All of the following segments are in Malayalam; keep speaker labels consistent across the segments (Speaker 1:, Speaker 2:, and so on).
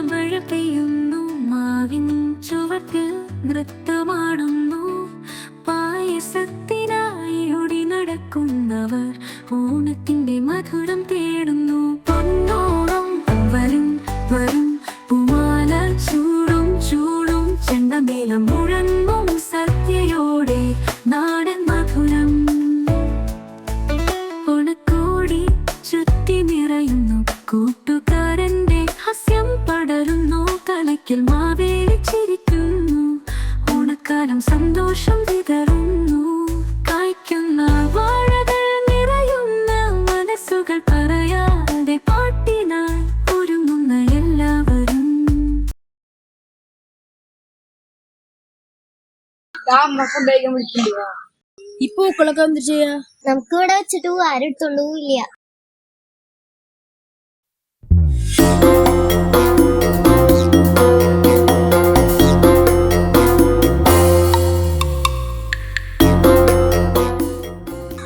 Speaker 1: മഴ പെയ്യുന്നു, മാവിൻ ചുവട്ടിൽ നൃത്തമാടുന്നു. പായസത്തിനായി ഓടി നടക്കുന്നവർ ഓണത്തിന്റെ മധുരം തേടുന്നു. പൊന്നോണം വരും വരും, പൂമാല ചൂടും ചൂടും, ചെണ്ടമേളം മുഴങ്ങും സദ്യയോടെ നാടൻ മധുരം. ഓണക്കോടി ചുറ്റി നിറയുന്നു, കൂട്ടുകാരന്റെ ഹാസ്യം പടരുന്നു. തലയ്ക്കൽ മാവേലി ചിരിക്കുന്നു, ഓണക്കാലം സന്തോഷം വിതറുന്നു. കായ്ക്കുന്ന വാഴകൾ നിറയുന്ന മനസ്സുകൾ പറയാതെ പാട്ടിനായി ഒരുങ്ങുന്ന എല്ലാവരും.
Speaker 2: ഈ പൂക്കളൊക്കെ എന്ത് ചെയ്യാ?
Speaker 3: നമുക്ക് ഇവിടെ വെച്ചിട്ട് ആരും എടുത്തുള്ളൂ ഇല്ല.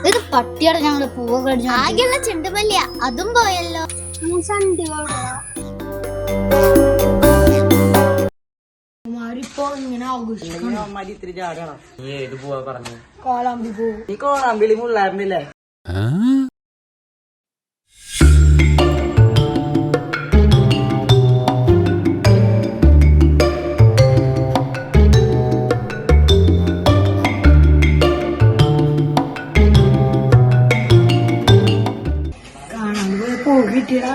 Speaker 2: ഇത് പട്ടിയുടെ ഞങ്ങള് പൂവൊക്കെ
Speaker 3: ആകെയുള്ള ചെണ്ടുമല്ലിയ, അതും പോയല്ലോ.
Speaker 2: ഇപ്പൊ ഇങ്ങനെ ആഘോഷിക്കണം.
Speaker 4: നീ ഏത് പോവാ പറഞ്ഞു?
Speaker 2: കോളാമ്പി പൂ.
Speaker 4: ഈ കോണാമ്പിളി മുള്ളാറില്ലേ?
Speaker 2: കാണാൻ പൂ കിട്ടിയടാ.